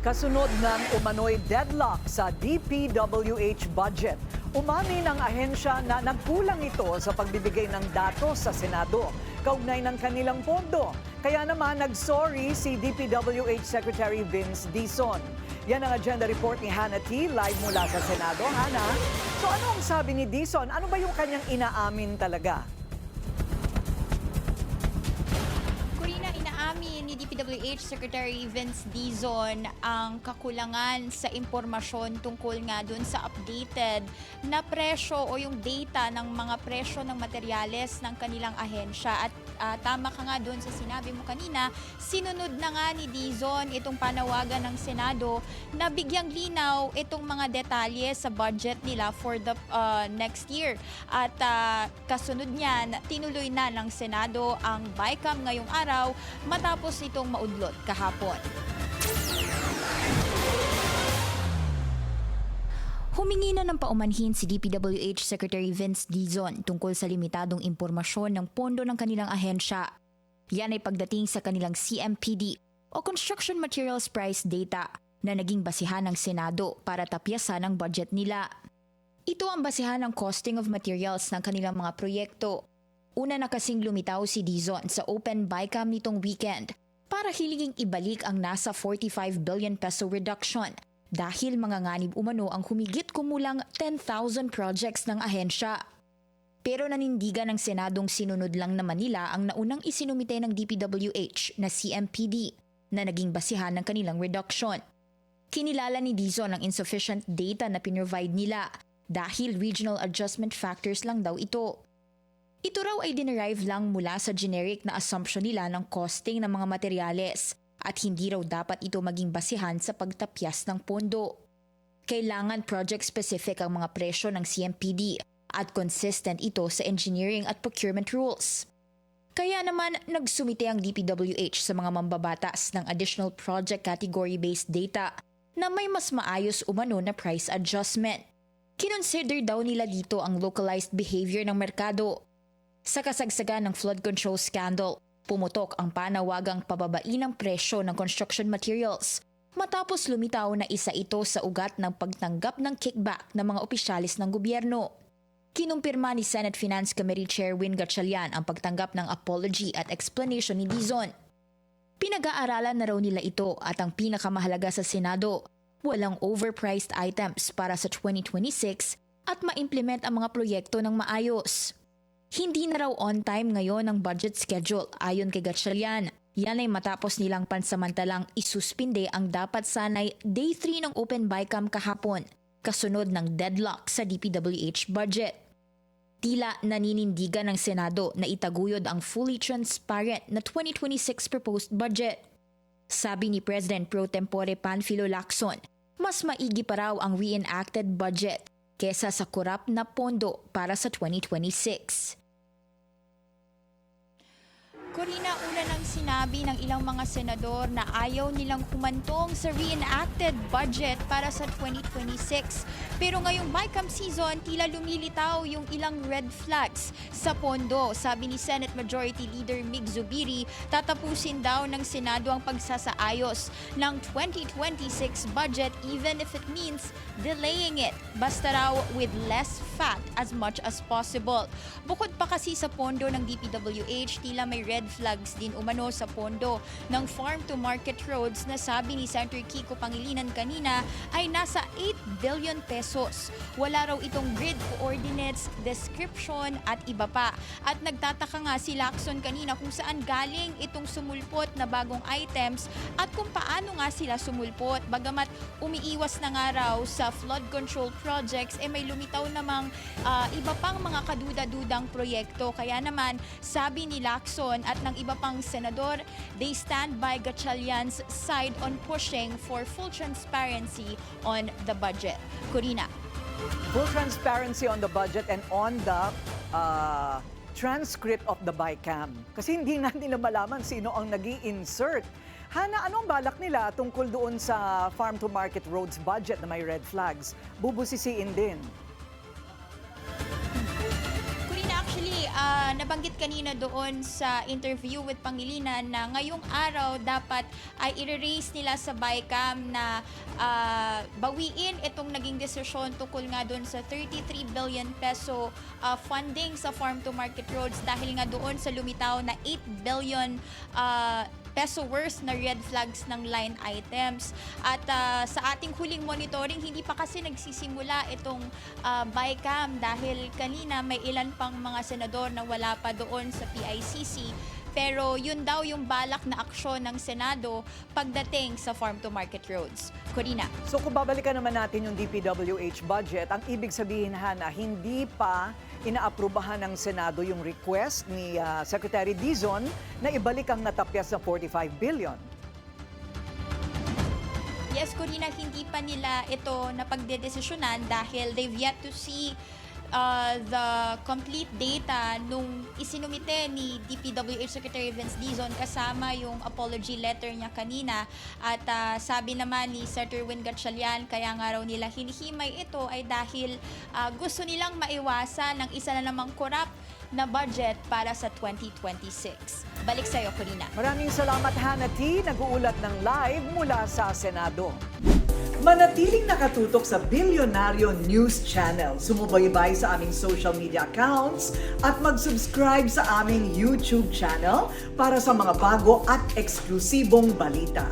Kasunod ng umano'y deadlock sa DPWH budget, umamin ang ahensya na nagkulang ito sa pagbibigay ng datos sa Senado kaugnay ng kanilang pondo. Kaya naman nag-sorry si DPWH Secretary Vince Dizon. Yan ang agenda report ni Hannah T. live mula sa Senado. Hannah, so ano ang sabi ni Dizon? Ano ba yung kanyang inaamin talaga? Inaamin ni DPWH Secretary Vince Dizon ang kakulangan sa impormasyon tungkol nga dun sa updated na presyo o yung data ng mga presyo ng materyales ng kanilang ahensya. At tama ka nga dun sa sinabi mo kanina, sinunod na nga ni Dizon itong panawagan ng Senado na bigyang linaw itong mga detalye sa budget nila for the next year. At kasunod niyan, tinuloy na ng Senado ang BICAM ngayong araw matapos itong maudlot kahapon. Humingi na ng paumanhin si DPWH Secretary Vince Dizon tungkol sa limitadong impormasyon ng pondo ng kanilang ahensya. Yan ay pagdating sa kanilang CMPD o Construction Materials Price Data na naging basihan ng Senado para tapyasan ang budget nila. Ito ang basihan ng costing of materials ng kanilang mga proyekto. Una na kasing lumitaw si Dizon sa Open BICAM nitong weekend para hilinging ibalik ang nasa 45 billion peso reduction dahil manganganib umano ang humigit kumulang 10,000 projects ng ahensya. Pero nanindigan ng Senadong sinunod lang naman nila ang naunang isinumite ng DPWH na CMPD na naging basihan ng kanilang reduction. Kinilala ni Dizon ang insufficient data na pinrovide nila dahil regional adjustment factors lang daw ito. Ito raw ay dinerive lang mula sa generic na assumption nila ng costing ng mga materyales at hindi raw dapat ito maging basihan sa pagtapyas ng pondo. Kailangan project-specific ang mga presyo ng CMPD at consistent ito sa engineering at procurement rules. Kaya naman nagsumite ang DPWH sa mga mambabatas ng additional project category-based data na may mas maayos umano na price adjustment. Kinonsider daw nila dito ang localized behavior ng merkado. Sa kasagsagan ng flood control scandal, pumutok ang panawagang pababain ng presyo ng construction materials matapos lumitaw na isa ito sa ugat ng pagtanggap ng kickback ng mga opisyalis ng gobyerno. Kinumpirma ni Senate Finance Committee Chair Win Gatchalian ang pagtanggap ng apology at explanation ni Dizon. Pinag-aaralan na raw nila ito at ang pinakamahalaga sa Senado, walang overpriced items para sa 2026 at ma-implement ang mga proyekto ng maayos. Hindi na raw on time ngayon ang budget schedule ayon kay Gatchalian. Yan ay matapos nilang pansamantalang isuspinde ang dapat sanay Day 3 ng Open BICAM kahapon, kasunod ng deadlock sa DPWH budget. Tila naninindigan ng Senado na itaguyod ang fully transparent na 2026 proposed budget. Sabi ni President Pro Tempore Panfilo Lacson, mas maigi pa raw ang reenacted budget kesa sa kurap na pondo para sa 2026. Corina, una nang sinabi ng ilang mga senador na ayaw nilang humantong sa reenacted budget para sa 2026. Pero ngayong BICAM season, tila lumilitaw yung ilang red flags sa pondo. Sabi ni Senate Majority Leader Mig Zubiri, tatapusin daw ng Senado ang pagsasaayos ng 2026 budget even if it means delaying it. Basta raw with less fat as much as possible. Bukod pa kasi sa pondo ng DPWH, tila may red flags din umano sa pondo ng farm-to-market roads na sabi ni Senator Kiko Pangilinan kanina ay nasa 8 billion pesos. Wala raw itong grid coordinates, description at iba pa. At nagtataka nga si Lacson kanina kung saan galing itong sumulpot na bagong items at kung paano nga sila sumulpot. Bagamat umiiwas na nga raw sa flood control projects, may lumitaw namang iba pang mga kaduda-dudang proyekto. Kaya naman, sabi ni Lacson at ng iba pang senador, they stand by Gatchalian's side on pushing for full transparency on the budget. Corina. Full transparency on the budget and on the transcript of the BICAM. Kasi hindi natin na malaman sino ang nag-i-insert. Hana, anong balak nila tungkol doon sa farm-to-market roads budget na may red flags? Bubusisiin din. Actually, nabanggit kanina doon sa interview with Pangilinan na ngayong araw dapat ay i-raise nila sa BICAM na bawiin itong naging desisyon tungkol nga doon sa 33 billion peso funding sa farm to market roads dahil nga doon sa lumitaw na 8 billion peso worth na red flags ng line items. At sa ating huling monitoring, hindi pa kasi nagsisimula itong BICAM dahil kanina may ilan pang mga senador na wala pa doon sa PICC. Pero yun daw yung balak na aksyon ng Senado pagdating sa farm to market roads. Corina. So kung babalikan naman natin yung DPWH budget, ang ibig sabihin na hindi pa inaaprubahan ng Senado yung request ni Secretary Dizon na ibalik ang natapyas na 45 billion. Yes, Corina, hindi pa nila ito napagdedesisyonan dahil they've yet to see the complete data nung isinumite ni DPWH Secretary Vince Dizon kasama yung apology letter niya kanina. At sabi naman ni Senator Win Gatchalian, kaya nga raw nila hinihimay ito ay dahil gusto nilang maiwasan ng isa na namang corrupt na budget para sa 2026. Balik sa'yo, Corina. Maraming salamat, Hannah T. Nag-uulat ng live mula sa Senado. Manatiling nakatutok sa Bilyonaryo News Channel. Sumubaybay sa aming social media accounts at mag-subscribe sa aming YouTube channel para sa mga bago at eksklusibong balita.